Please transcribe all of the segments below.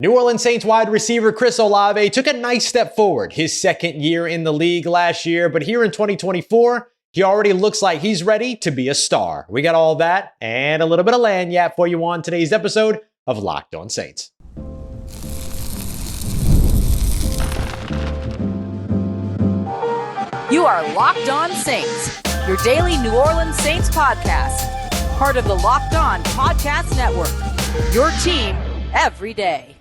New Orleans Saints wide receiver Chris Olave took a nice step forward his second year in the league last year, but here in 2024, he already looks like he's ready to be a star. We got all that and a little bit of lagniappe for you on today's episode of Locked On Saints. You are Locked On Saints, your daily New Orleans Saints podcast, part of the Locked On Podcast Network, your team every day.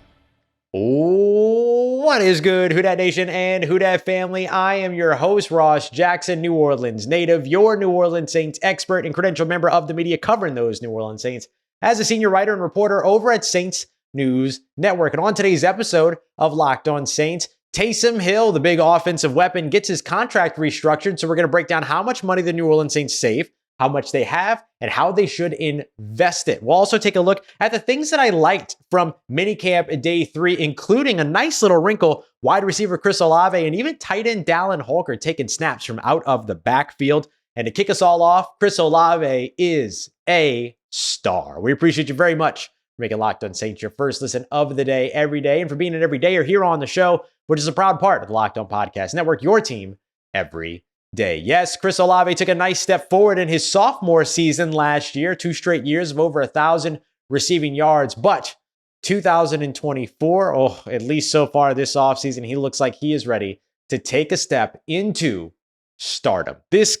What is good, Who Dat Nation and Who Dat family? I am your host, Ross Jackson, New Orleans native, your New Orleans Saints expert and credentialed member of the media covering those New Orleans Saints as a senior writer and reporter over at Saints News Network. And on today's episode of Locked On Saints, Taysom Hill, the big offensive weapon, gets his contract restructured. So we're going to break down how much money the New Orleans Saints save, how much they have, and how they should invest it. We'll also take a look at the things that I liked from minicamp day 3, including a nice little wrinkle, wide receiver Chris Olave, and even tight end Dallin Holker taking snaps from out of the backfield. And to kick us all off, Chris Olave is a star. We appreciate you very much for making Locked On Saints your first listen of the day every day, and for being an everydayer here on the show, which is a proud part of the Locked On Podcast Network, your team every day. Yes, Chris Olave took a nice step forward in his sophomore season last year, 2 straight years of over 1,000 receiving yards, but 2024, at least so far this offseason, he looks like he is ready to take a step into stardom. This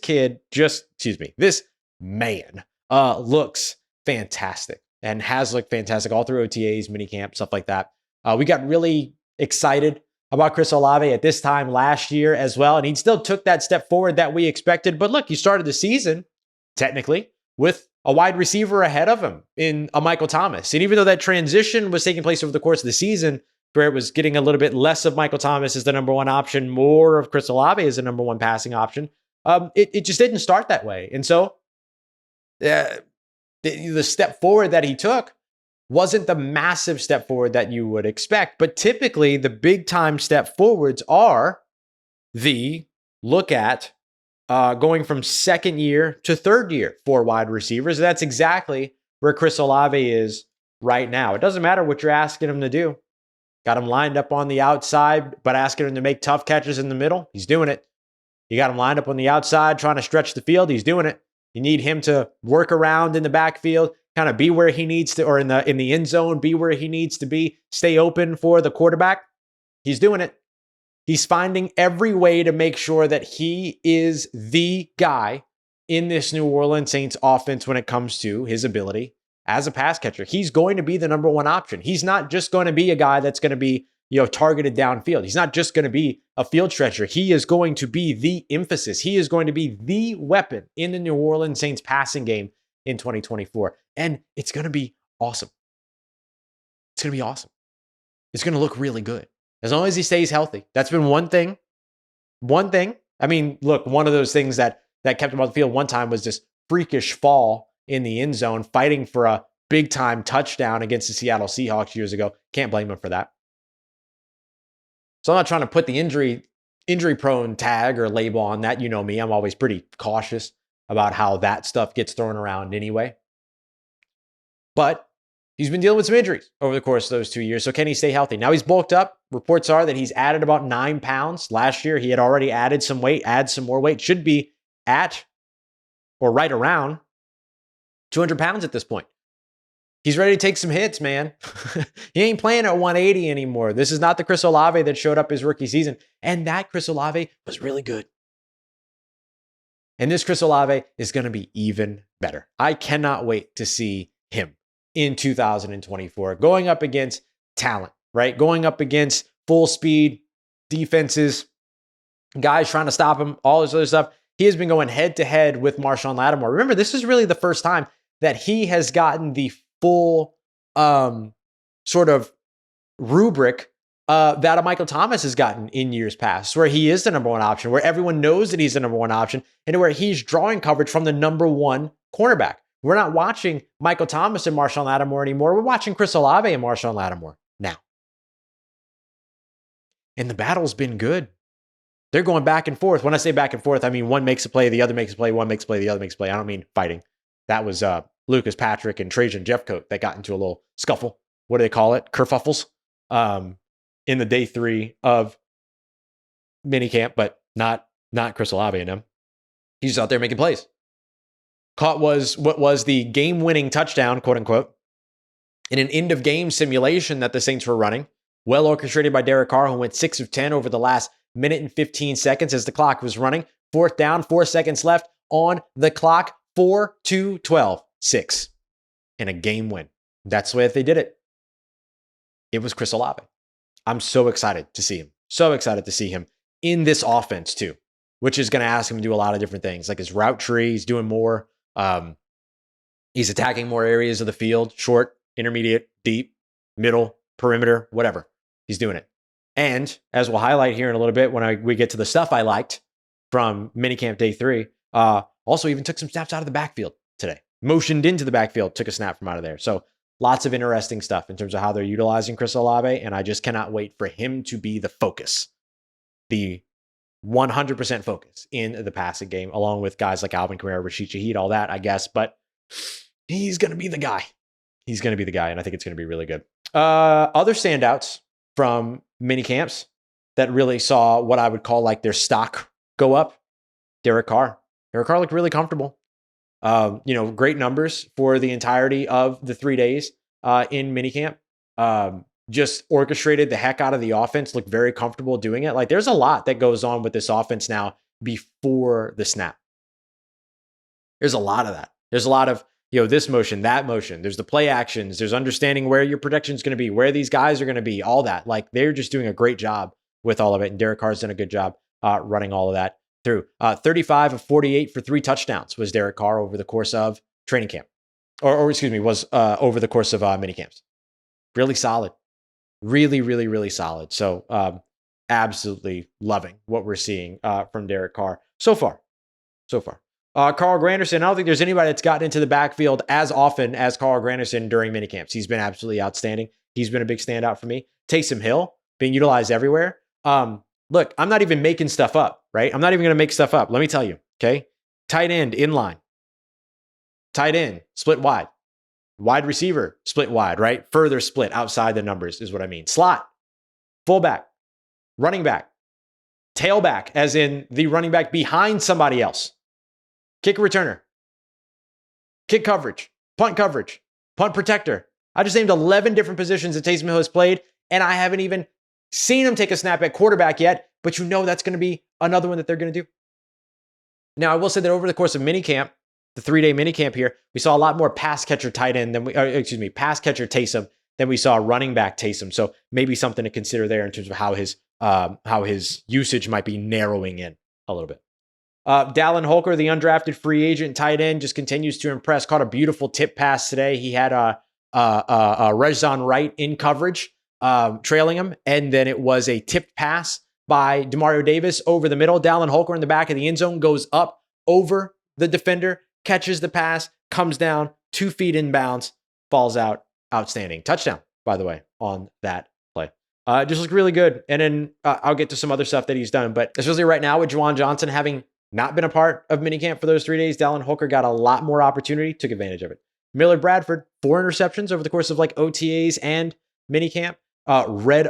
man looks fantastic and has looked fantastic all through OTAs, minicamp, stuff like that. We got really excited about Chris Olave at this time last year as well, and he still took that step forward that we expected. But look, he started the season, technically, with a wide receiver ahead of him in a Michael Thomas. And even though that transition was taking place over the course of the season, where it was getting a little bit less of Michael Thomas as the number one option, more of Chris Olave as the number one passing option, it just didn't start that way. And so the step forward that he took wasn't the massive step forward that you would expect. But typically, the big time step forwards are the look at going from second year to third year for wide receivers. And that's exactly where Chris Olave is right now. It doesn't matter what you're asking him to do. Got him lined up on the outside, but asking him to make tough catches in the middle. He's doing it. You got him lined up on the outside, trying to stretch the field. He's doing it. You need him to work around in the backfield, kind of be where he needs to, or in the end zone, be where he needs to be, stay open for the quarterback. He's doing it. He's finding every way to make sure that he is the guy in this New Orleans Saints offense when it comes to his ability as a pass catcher. He's going to be the number one option. He's not just going to be a guy that's going to be, targeted downfield. He's not just going to be a field stretcher. He is going to be the emphasis. He is going to be the weapon in the New Orleans Saints passing game in 2024. And it's going to be awesome. It's going to be awesome. It's going to look really good. As long as he stays healthy. That's been one thing. I mean, look, one of those things that kept him on the field one time was this freakish fall in the end zone, fighting for a big time touchdown against the Seattle Seahawks years ago. Can't blame him for that. So I'm not trying to put the injury prone tag or label on that. You know me, I'm always pretty cautious about how that stuff gets thrown around anyway. But he's been dealing with some injuries over the course of those 2 years. So can he stay healthy? Now he's bulked up. Reports are that he's added about 9 pounds. Last year, he had already added some weight, add some more weight. Should be at or right around 200 pounds at this point. He's ready to take some hits, man. He ain't playing at 180 anymore. This is not the Chris Olave that showed up his rookie season. And that Chris Olave was really good. And this Chris Olave is going to be even better. I cannot wait to see him in 2024, going up against talent, right? Going up against full speed defenses, guys trying to stop him, all this other stuff. He has been going head to head with Marshon Lattimore. Remember, this is really the first time that he has gotten the full sort of rubric that a Michael Thomas has gotten in years past, where he is the number one option, where everyone knows that he's the number one option, and where he's drawing coverage from the number one cornerback. We're not watching Michael Thomas and Marshon Lattimore anymore. We're watching Chris Olave and Marshon Lattimore now. And the battle's been good. They're going back and forth. When I say back and forth, I mean one makes a play, the other makes a play, one makes a play, the other makes a play. I don't mean fighting. That was Lucas Patrick and Trajan Jeffcoat that got into a little scuffle. What do they call it? Kerfuffles. in the day 3 of minicamp, but not Chris Olave and him. He's out there making plays. Caught what was the game-winning touchdown, quote unquote, in an end-of-game simulation that the Saints were running. Well orchestrated by Derek Carr, who went 6 of 10 over the last minute and 15 seconds as the clock was running. 4th down, 4 seconds left on the clock. 4-2-12, 6. And a game win. That's the way that they did it. It was Chris Olave. I'm so excited to see him. So excited to see him in this offense too, which is going to ask him to do a lot of different things. Like his route tree, he's doing more. He's attacking more areas of the field, short, intermediate, deep, middle, perimeter, whatever. He's doing it. And as we'll highlight here in a little bit when we get to the stuff I liked from minicamp day 3, also even took some snaps out of the backfield today. Motioned into the backfield, took a snap from out of there. So lots of interesting stuff in terms of how they're utilizing Chris Olave, and I just cannot wait for him to be the focus, the 100% focus in the passing game, along with guys like Alvin Kamara, Rashid Shaheed, all that, I guess. But he's going to be the guy. He's going to be the guy, and I think it's going to be really good. Other standouts from mini camps that really saw what I would call like their stock go up. Derek Carr. Derek Carr looked really comfortable. Great numbers for the entirety of the 3 days in minicamp. Just orchestrated the heck out of the offense, looked very comfortable doing it. Like there's a lot that goes on with this offense now before the snap. There's a lot of that. There's a lot of, this motion, that motion. There's the play actions. There's understanding where your protection is going to be, where these guys are going to be, all that. Like they're just doing a great job with all of it. And Derek Carr's done a good job running all of that through. 35 of 48 for 3 touchdowns was Derek Carr over the course of training camp. Was over the course of mini camps. Really solid. Really, really, really solid. So absolutely loving what we're seeing from Derek Carr so far. Carl Granderson, I don't think there's anybody that's gotten into the backfield as often as Carl Granderson during minicamps. He's been absolutely outstanding. He's been a big standout for me. Taysom Hill being utilized everywhere. Look, I'm not even making stuff up, right? I'm not even going to make stuff up. Let me tell you, okay? Tight end, inline. Tight end, split wide. Wide receiver, split wide, right? Further split outside the numbers is what I mean. Slot, fullback, running back, tailback, as in the running back behind somebody else. Kick returner, kick coverage, punt protector. I just named 11 different positions that Taysom Hill has played, and I haven't even seen him take a snap at quarterback yet, but that's going to be another one that they're going to do. Now, I will say that over the course of minicamp, the 3-day minicamp here, we saw a lot more pass catcher pass catcher Taysom than we saw running back Taysom. So maybe something to consider there in terms of how his usage might be narrowing in a little bit. Dallin Holker, the undrafted free agent tight end, just continues to impress. Caught a beautiful tip pass today. He had Rezon Wright in coverage, trailing him, and then it was a tipped pass by Demario Davis over the middle. Dallin Holker in the back of the end zone goes up over the defender, catches the pass, comes down 2 feet inbounds, falls out. Outstanding touchdown, by the way, on that play. Just looked really good. And then I'll get to some other stuff that he's done, but especially right now with Juwan Johnson having not been a part of minicamp for those 3 days, Dallin Holker got a lot more opportunity, took advantage of it. Millard Bradford, 4 interceptions over the course of like OTAs and minicamp. Read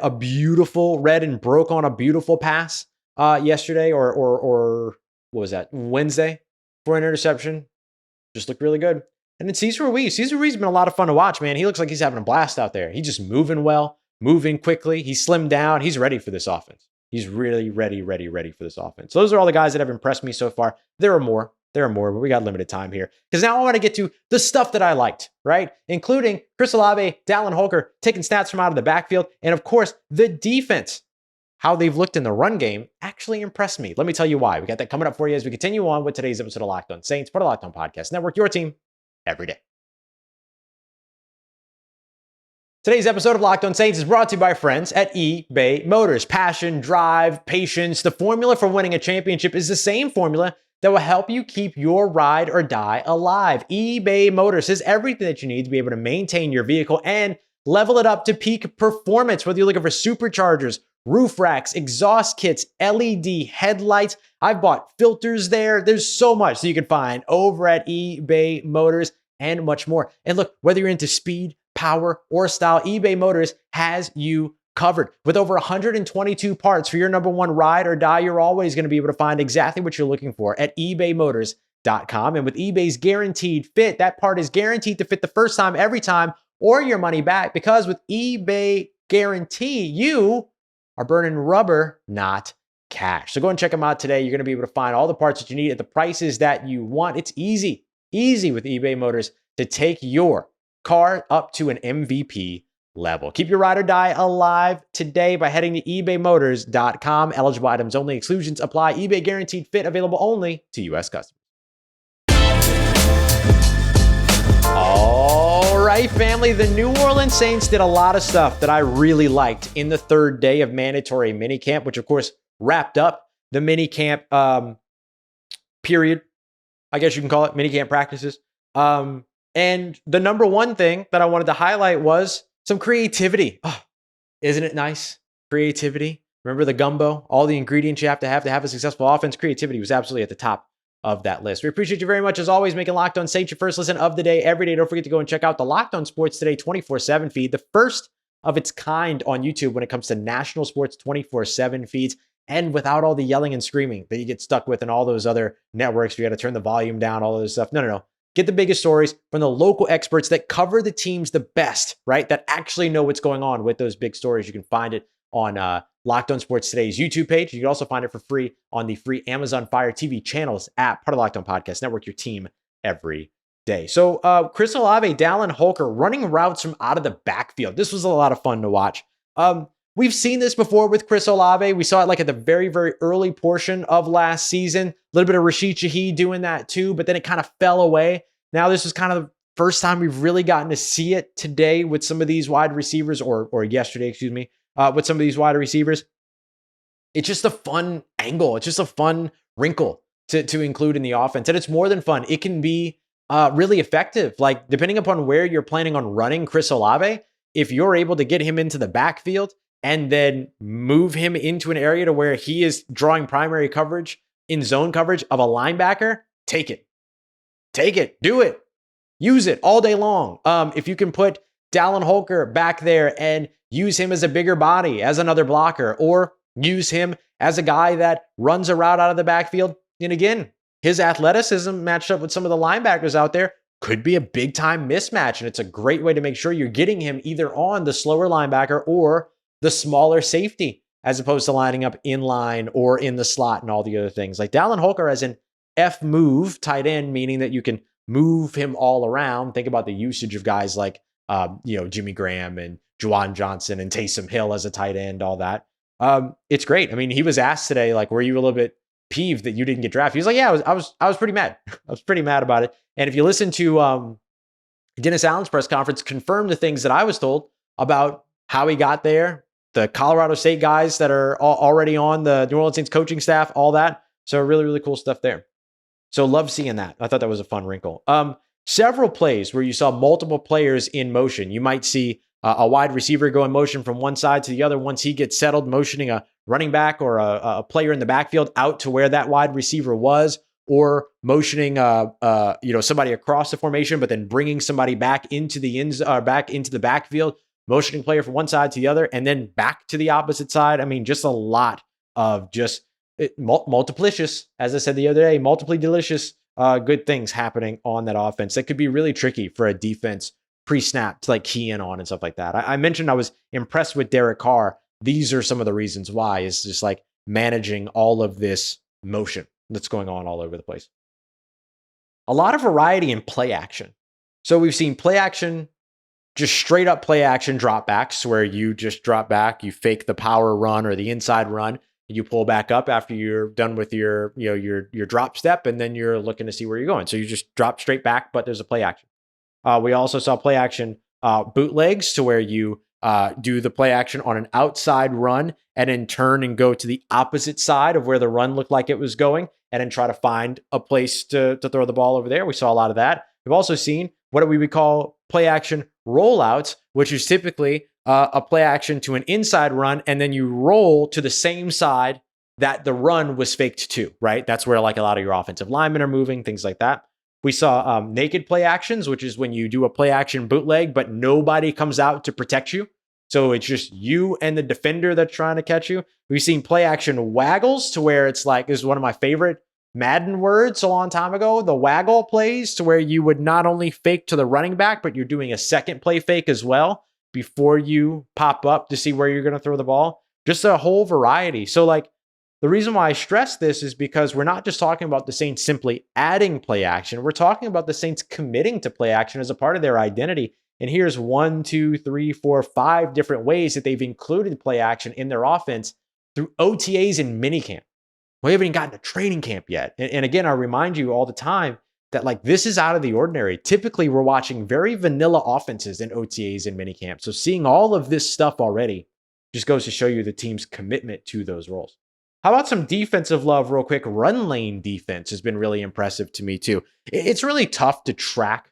and broke on a beautiful pass yesterday or what was that? Wednesday for an interception. Just looked really good. And then Cesar Ruiz. Cesar Ruiz has been a lot of fun to watch, man. He looks like he's having a blast out there. He's just moving well, moving quickly. He's slimmed down. He's ready for this offense. He's really ready for this offense. So those are all the guys that have impressed me so far. There are more, but we got limited time here. Because now I want to get to the stuff that I liked, right? Including Chris Olave, Dallin Holker, taking stats from out of the backfield, and of course, the defense. How they've looked in the run game actually impressed me. Let me tell you why. We got that coming up for you as we continue on with today's episode of Locked On Saints, part of Locked On Podcast Network, your team every day. Today's episode of Locked On Saints is brought to you by our friends at eBay Motors. Passion, drive, patience. The formula for winning a championship is the same formula that will help you keep your ride or die alive. eBay Motors has everything that you need to be able to maintain your vehicle and level it up to peak performance. Whether you're looking for superchargers, roof racks, exhaust kits, LED headlights. I've bought filters there. There's so much that you can find over at eBay Motors and much more. And look, whether you're into speed, power, or style, eBay Motors has you covered. With over 122 parts for your number one ride or die, you're always going to be able to find exactly what you're looking for at ebaymotors.com. And with eBay's guaranteed fit, that part is guaranteed to fit the first time, every time, or your money back. Because with eBay Guarantee, you are burning rubber, not cash. So go and check them out today. You're going to be able to find all the parts that you need at the prices that you want. It's easy with eBay Motors to take your car up to an MVP level. Keep your ride or die alive today by heading to ebaymotors.com. Eligible items only. Exclusions apply. eBay Guaranteed Fit available only to U.S. customers. All right, family. The New Orleans Saints did a lot of stuff that I really liked in the third day of mandatory minicamp, which of course wrapped up the minicamp period. I guess you can call it minicamp practices. And the number one thing that I wanted to highlight was some creativity. Oh, isn't it nice? Creativity. Remember the gumbo? All the ingredients you have to have a successful offense. Creativity was absolutely at the top of that list. We appreciate you very much, as always, making Locked On Saints your first listen of the day every day. Don't forget to go and check out the Locked On Sports Today 24/7 feed, the first of its kind on YouTube when it comes to national sports 24/7 feeds, and without all the yelling and screaming that you get stuck with in all those other networks. You got to turn the volume down, all of this stuff. No. Get the biggest stories from the local experts that cover the teams the best, right? That actually know what's going on with those big stories. You can find it on Locked On Sports Today's YouTube page. You can also find it for free on the free Amazon Fire TV channels app, part of Locked On Podcast Network, your team every day. So Chris Olave, Dallin Holker running routes from out of the backfield. This was a lot of fun to watch. We've seen this before with Chris Olave. We saw it like at the very, very early portion of last season. A little bit of Rashid Shaheed doing that too, but then it kind of fell away. Now this is kind of the first time we've really gotten to see it today with some of these wide receivers, or yesterday, excuse me, with some of these wide receivers. It's just a fun angle. It's just a fun wrinkle to include in the offense. And it's more than fun. It can be really effective. Like, depending upon where you're planning on running Chris Olave, if you're able to get him into the backfield and then move him into an area to where he is drawing primary coverage in zone coverage of a linebacker, take it. Take it. Do it. Use it all day long. If you can put Dallin Holker back there and use him as a bigger body, as another blocker, or use him as a guy that runs a route out of the backfield. And again, his athleticism matched up with some of the linebackers out there could be a big time mismatch. And it's a great way to make sure you're getting him either on the slower linebacker or the smaller safety, as opposed to lining up in line or in the slot and all the other things. Like Dallin Holker as an F move tight end, meaning that you can move him all around. Think about the usage of guys like, Jimmy Graham and Juwan Johnson and Taysom Hill as a tight end, all that. It's great. I mean, he was asked today, like, were you a little bit peeved that you didn't get drafted? He was like, yeah, I was pretty mad. I was pretty mad about it. And if you listen to Dennis Allen's press conference, confirmed the things that I was told about how he got there, the Colorado State guys that are already on the New Orleans Saints coaching staff, all that. So really, really cool stuff there. So love seeing that. I thought that was a fun wrinkle. Several plays where you saw multiple players in motion. You might see a wide receiver go in motion from one side to the other once he gets settled, motioning a running back or a player in the backfield out to where that wide receiver was, or motioning somebody across the formation, but then bringing somebody back into the backfield, motioning player from one side to the other, and then back to the opposite side. I mean, just a lot of multiplicious, as I said the other day, multiply delicious good things happening on that offense that could be really tricky for a defense pre-snap to like key in on and stuff like that. I mentioned I was impressed with Derek Carr. These are some of the reasons why, is just like managing all of this motion that's going on all over the place. A lot of variety in play action. So we've seen play action, just straight up play action dropbacks where you just drop back, you fake the power run or the inside run, and you pull back up after you're done with your drop step, and then you're looking to see where you're going. So you just drop straight back, but there's a play action. We also saw play action bootlegs, to where you do the play action on an outside run and then turn and go to the opposite side of where the run looked like it was going, and then try to find a place to throw the ball over there. We saw a lot of that. We've also seen what we would call play action rollouts, which is typically a play action to an inside run, and then you roll to the same side that the run was faked to, right? That's where like a lot of your offensive linemen are moving, things like that. We saw naked play actions, which is when you do a play action bootleg, but nobody comes out to protect you. So it's just you and the defender that's trying to catch you. We've seen play action waggles to where it's like, this is one of my favorite Madden words a long time ago, the waggle plays, to where you would not only fake to the running back, but you're doing a second play fake as well before you pop up to see where you're going to throw the ball. Just a whole variety. So like, the reason why I stress this is because we're not just talking about the Saints simply adding play action. We're talking about the Saints committing to play action as a part of their identity. And here's 1, 2, 3, 4, 5 different ways that they've included play action in their offense through OTAs and minicamp. We haven't even gotten to training camp yet. And again, I remind you all the time that like this is out of the ordinary. Typically, we're watching very vanilla offenses in OTAs and minicamp. So seeing all of this stuff already just goes to show you the team's commitment to those roles. How about some defensive love real quick? Run lane defense has been really impressive to me too. It's really tough to track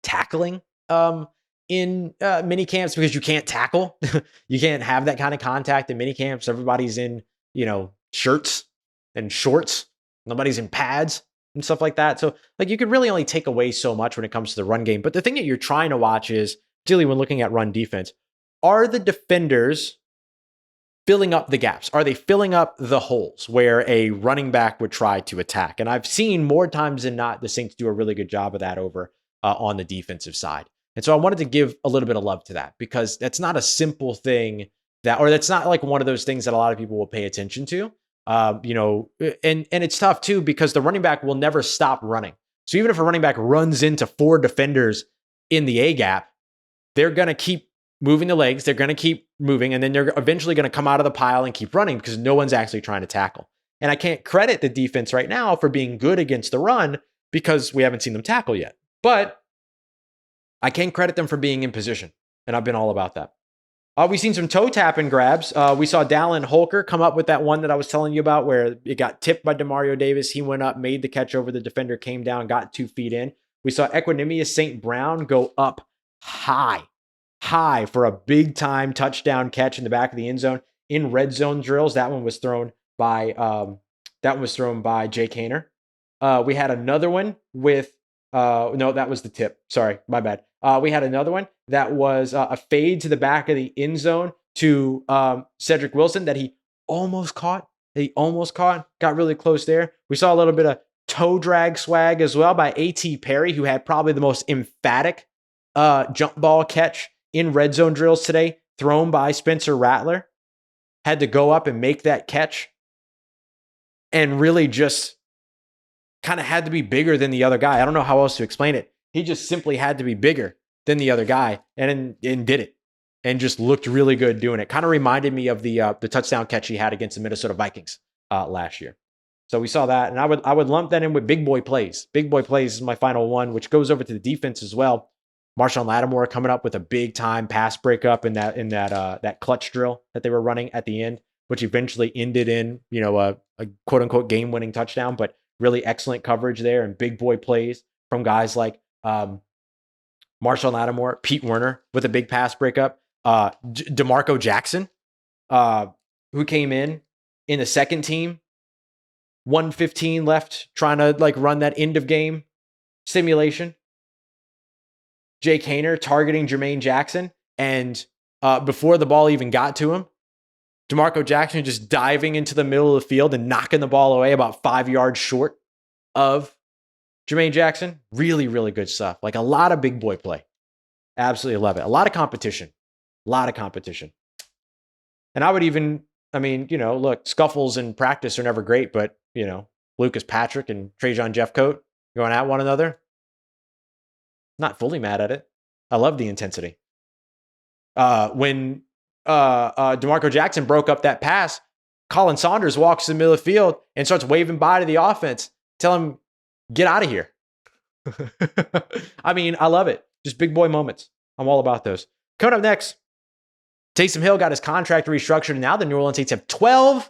tackling in mini camps because you can't tackle. You can't have that kind of contact in mini camps. Everybody's in, shirts and shorts. Nobody's in pads and stuff like that. So like you can really only take away so much when it comes to the run game. But the thing that you're trying to watch is, particularly when looking at run defense, are the defenders filling up the gaps? Are they filling up the holes where a running back would try to attack? And I've seen more times than not the Saints do a really good job of that over on the defensive side. And so I wanted to give a little bit of love to that because that's not a simple thing that's not like one of those things that a lot of people will pay attention to. And it's tough too because the running back will never stop running. So even if a running back runs into 4 defenders in the A gap, they're going to keep moving the legs. They're going to keep moving, and then they're eventually going to come out of the pile and keep running because no one's actually trying to tackle. And I can't credit the defense right now for being good against the run because we haven't seen them tackle yet. But I can credit them for being in position, and I've been all about that. We've seen some toe tapping grabs. We saw Dallin Holker come up with that one that I was telling you about where it got tipped by Demario Davis. He went up, made the catch over the defender, came down, got 2 feet in. We saw Equanimous St. Brown go up high for a big time touchdown catch in the back of the end zone in red zone drills. That one was thrown by Jake Haener. We had another one with no, that was the tip. Sorry, my bad. We had another one that was a fade to the back of the end zone to Cedric Wilson that he almost caught. Got really close there. We saw a little bit of toe drag swag as well by A.T. Perry, who had probably the most emphatic jump ball catch in red zone drills today, thrown by Spencer Rattler. Had to go up and make that catch and really just kind of had to be bigger than the other guy. I don't know how else to explain it. He just simply had to be bigger than the other guy and did it and just looked really good doing it. Kind of reminded me of the touchdown catch he had against the Minnesota Vikings last year. So we saw that, and I would lump that in with big boy plays. Big boy plays is my final one, which goes over to the defense as well. Marshon Lattimore coming up with a big time pass breakup in that clutch drill that they were running at the end, which eventually ended in a quote unquote game winning touchdown. But really excellent coverage there and big boy plays from guys like Marshon Lattimore, Pete Werner with a big pass breakup, DeMarco Jackson, who came in the second team, 1:15 left, trying to run that end of game simulation. Jake Haener targeting Jermaine Jackson, and before the ball even got to him, DeMarco Jackson just diving into the middle of the field and knocking the ball away about 5 yards short of Jermaine Jackson. Really, really good stuff. Like a lot of big boy play. Absolutely love it. A lot of competition. And I would even, look, scuffles in practice are never great, but, Lucas Patrick and Trajan Jeffcoat going at one another. Not fully mad at it. I love the intensity. When DeMarco Jackson broke up that pass, Colin Saunders walks in the middle of the field and starts waving bye to the offense. Tell him, get out of here. I love it. Just big boy moments. I'm all about those. Coming up next, Taysom Hill got his contract restructured, and now the New Orleans Saints have $12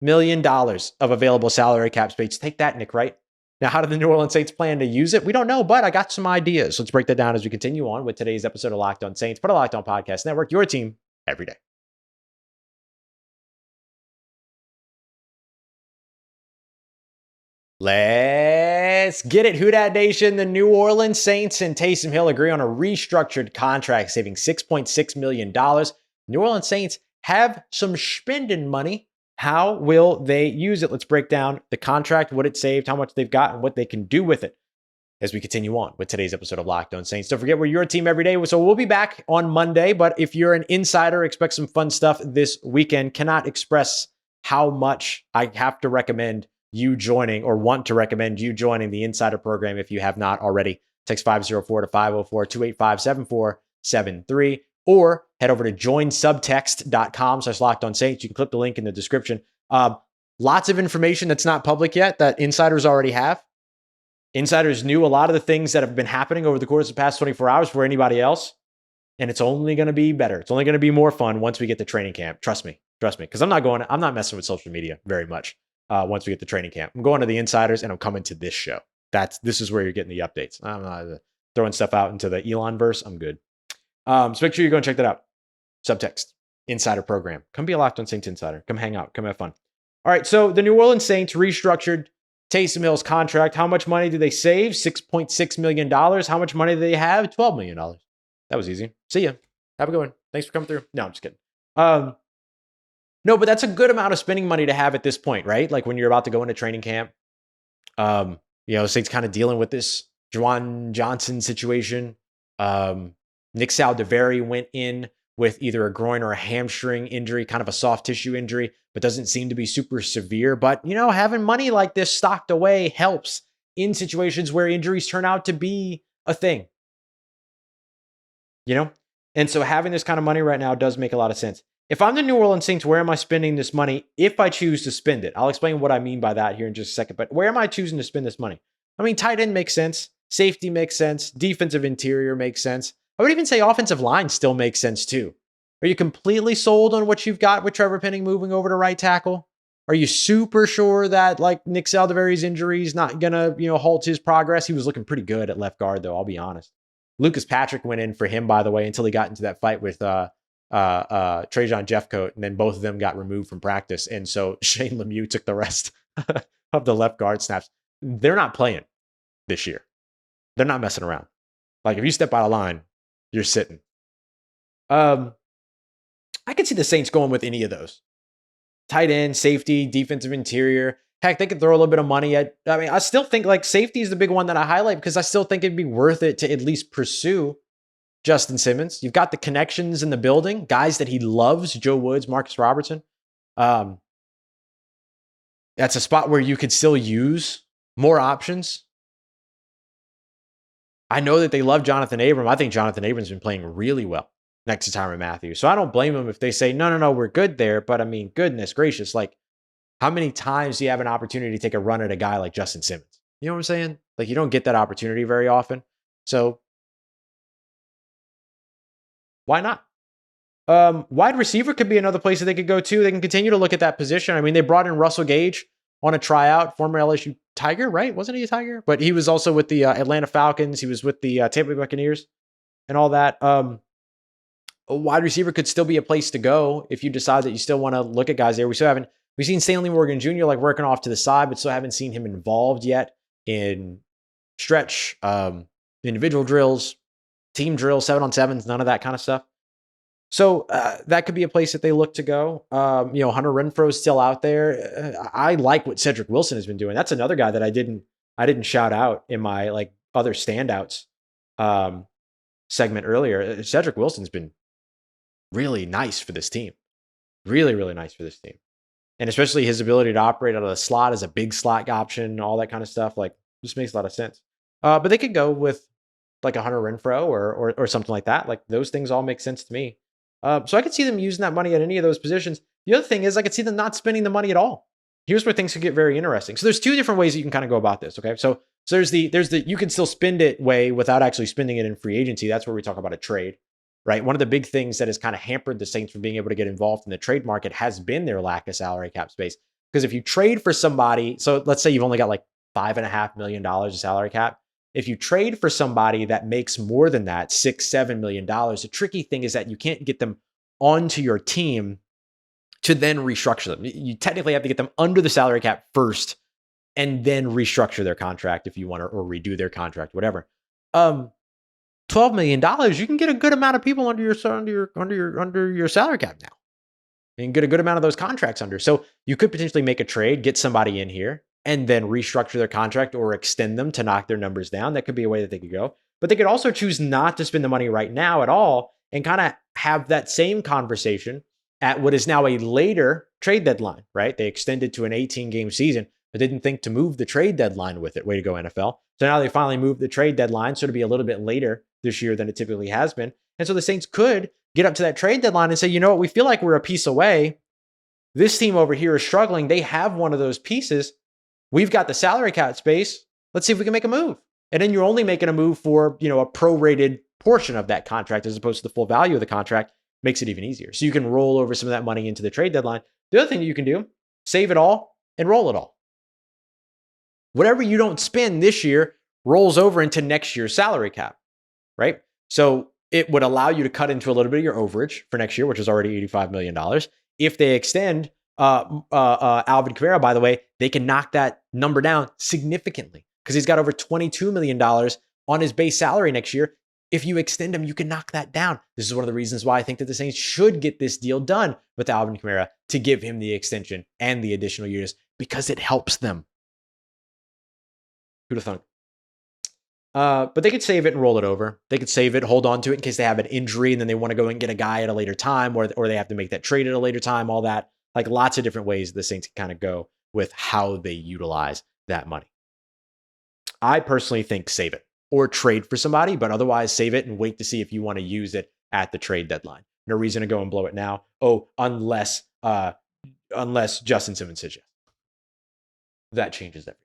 million of available salary cap space. Take that, Nick Wright. Now, how do the New Orleans Saints plan to use it? We don't know, but I got some ideas. Let's break that down as we continue on with today's episode of Locked On Saints, part of Locked On Podcast Network, your team every day. Let's Let's get it. Who Dat Nation? The New Orleans Saints and Taysom Hill agree on a restructured contract, saving $6.6 million. New Orleans Saints have some spending money. How will they use it? Let's break down the contract, what it saved, how much they've got, and what they can do with it as we continue on with today's episode of Locked On Saints. Don't forget, we're your team every day. So we'll be back on Monday, but if you're an insider, expect some fun stuff this weekend. Cannot express how much I have to recommend you joining or want to recommend you joining the insider program if you have not already. Text 504 to 504-285-7473 or head over to joinsubtext.com/Locked On Saints. You can click the link in the description. Lots of information that's not public yet that insiders already have. Insiders knew a lot of the things that have been happening over the course of the past 24 hours for anybody else. And it's only going to be better. It's only going to be more fun once we get to training camp. Trust me. Because I'm not messing with social media very much once we get to training camp. I'm going to the insiders and I'm coming to this show. This is where you're getting the updates. I'm not throwing stuff out into the Elon verse. I'm good. So make sure you go and check that out. Subtext, insider program. Come be a Locked On Saints insider. Come hang out. Come have fun. All right. So the New Orleans Saints restructured Taysom Hill's contract. How much money do they save? $6.6 million. How much money do they have? $12 million. That was easy. See ya. Have a good one. Thanks for coming through. No, I'm just kidding. No, but that's a good amount of spending money to have at this point, right? Like when you're about to go into training camp. Saints kind of dealing with this Juwan Johnson situation. Nick Saldiveri went in with either a groin or a hamstring injury, kind of a soft tissue injury, but doesn't seem to be super severe. But, having money like this stocked away helps in situations where injuries turn out to be a thing. And so having this kind of money right now does make a lot of sense. If I'm the New Orleans Saints, where am I spending this money if I choose to spend it? I'll explain what I mean by that here in just a second. But where am I choosing to spend this money? I mean, tight end makes sense. Safety makes sense. Defensive interior makes sense. I would even say offensive line still makes sense too. Are you completely sold on what you've got with Trevor Penning moving over to right tackle? Are you super sure that Nick Saldiveri's injury is not going to, halt his progress? He was looking pretty good at left guard though, I'll be honest. Lucas Patrick went in for him, by the way, until he got into that fight with Trajan Jeffcoat, and then both of them got removed from practice. And so Shane Lemieux took the rest of the left guard snaps. They're not playing this year. They're not messing around. If you step out of line, you're sitting. I could see the Saints going with any of those. Tight end, safety, defensive interior. Heck, they could throw a little bit of money at. I still think safety is the big one that I highlight because I still think it'd be worth it to at least pursue Justin Simmons. You've got the connections in the building, guys that he loves, Joe Woods, Marcus Robertson. That's a spot where you could still use more options. I know that they love Jonathan Abram. I think Jonathan Abram's been playing really well next to Tyrann Mathieu. So I don't blame them if they say, no, we're good there. But goodness gracious, how many times do you have an opportunity to take a run at a guy like Justin Simmons? You know what I'm saying? You don't get that opportunity very often. So why not? Wide receiver could be another place that they could go to. They can continue to look at that position. They brought in Russell Gage on a tryout, former LSU Tiger, right? Wasn't he a Tiger? But he was also with the Atlanta Falcons. He was with the Tampa Bay Buccaneers and all that. A wide receiver could still be a place to go if you decide that you still want to look at guys there. We've seen Stanley Morgan Jr. working off to the side, but still haven't seen him involved yet in stretch, individual drills, team drills, 7-on-7s, none of that kind of stuff. So that could be a place that they look to go. Hunter Renfro's still out there. I like what Cedric Wilson has been doing. That's another guy that I didn't shout out in my other standouts segment earlier. Cedric Wilson's been really nice for this team. Really, really nice for this team. And especially his ability to operate out of the slot as a big slot option, all that kind of stuff. Just makes a lot of sense. But they could go with a Hunter Renfrow or something like that. Those things all make sense to me. So I could see them using that money at any of those positions. The other thing is I could see them not spending the money at all. Here's where things could get very interesting. So there's two different ways that you can kind of go about this. Okay. So there's the you can still spend it way without actually spending it in free agency. That's where we talk about a trade, right? One of the big things that has kind of hampered the Saints from being able to get involved in the trade market has been their lack of salary cap space. Because if you trade for somebody, so let's say you've only got $5.5 million of salary cap. If you trade for somebody that makes more than that, $6-7 million, the tricky thing is that you can't get them onto your team to then restructure them. You technically have to get them under the salary cap first and then restructure their contract if you want to, or redo their contract, whatever. $12 million, you can get a good amount of people under your salary cap now. You can get a good amount of those contracts under. So you could potentially make a trade, get somebody in here, and then restructure their contract or extend them to knock their numbers down. That could be a way that they could go. But they could also choose not to spend the money right now at all and kind of have that same conversation at what is now a later trade deadline, right? They extended to an 18-game season, but didn't think to move the trade deadline with it. Way to go, NFL. So now they finally moved the trade deadline, so it'll be a little bit later this year than it typically has been. And so the Saints could get up to that trade deadline and say, you know what, we feel like we're a piece away. This team over here is struggling. They have one of those pieces. We've got the salary cap space. Let's see if we can make a move. And then you're only making a move for, you know, a prorated portion of that contract as opposed to the full value of the contract. Makes it even easier. So you can roll over some of that money into the trade deadline. The other thing that you can do, save it all and roll it all. Whatever you don't spend this year rolls over into next year's salary cap, right? So it would allow you to cut into a little bit of your overage for next year, which is already $85 million. If they extend Alvin Kamara, by the way, they can knock that number down significantly because he's got over $22 million on his base salary next year. If you extend him, you can knock that down. This is one of the reasons why I think that the Saints should get this deal done with Alvin Kamara to give him the extension and the additional years because it helps them. Who'd have thunk? But they could save it and roll it over. They could save it, hold on to it in case they have an injury and then they want to go and get a guy at a later time or they have to make that trade at a later time, all that. Like lots of different ways the Saints can kind of go with how they utilize that money. I personally think save it or trade for somebody, but otherwise save it and wait to see if you want to use it at the trade deadline. No reason to go and blow it now. Oh, unless Justin Simmons says yes. That changes everything.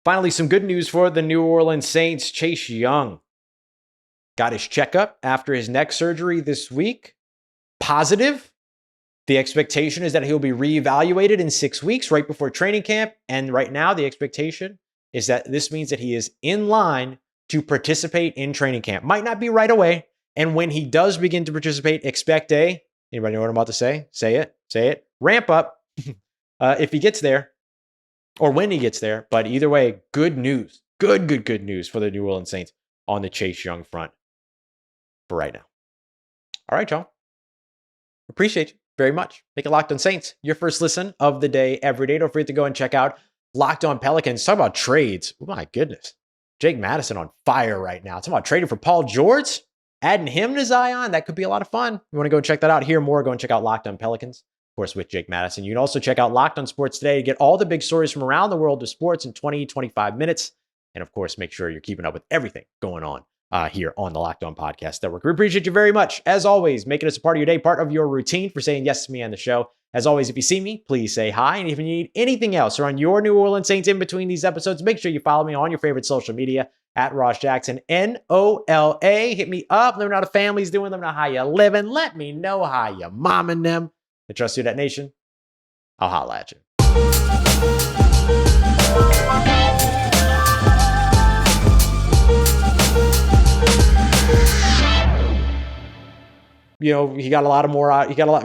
Finally, some good news for the New Orleans Saints. Chase Young got his checkup after his neck surgery this week. Positive. The expectation is that he'll be reevaluated in 6 weeks right before training camp. And right now, the expectation is that this means that he is in line to participate in training camp. Might not be right away. And when he does begin to participate, expect anybody know what I'm about to say? Say it. Ramp up if he gets there or when he gets there. But either way, good news. Good news for the New Orleans Saints on the Chase Young front for right now. All right, y'all. Appreciate you very much. Make it Locked On Saints your first listen of the day every day. Don't forget to go and check out Locked On Pelicans. Talk about trades. Oh my goodness. Jake Madison on fire right now. Talking about trading for Paul George, adding him to Zion. That could be a lot of fun. You want to go and check that out. Hear more, go and check out Locked On Pelicans, of course, with Jake Madison. You can also check out Locked On Sports Today to get all the big stories from around the world of sports in 20-25 minutes. And of course, make sure you're keeping up with everything going on here on the Locked On Podcast Network. We appreciate you very much. As always, making us a part of your day, part of your routine, for saying yes to me on the show. As always, if you see me, please say hi. And if you need anything else or on your New Orleans Saints in between these episodes, make sure you follow me on your favorite social media at Ross Jackson, NOLA. Hit me up. Let me know how the family's doing. Let me know how you living. Let me know how you momming them. I trust Who Dat Nation. I'll holla at you. You know, he got a lot more. He got a lot.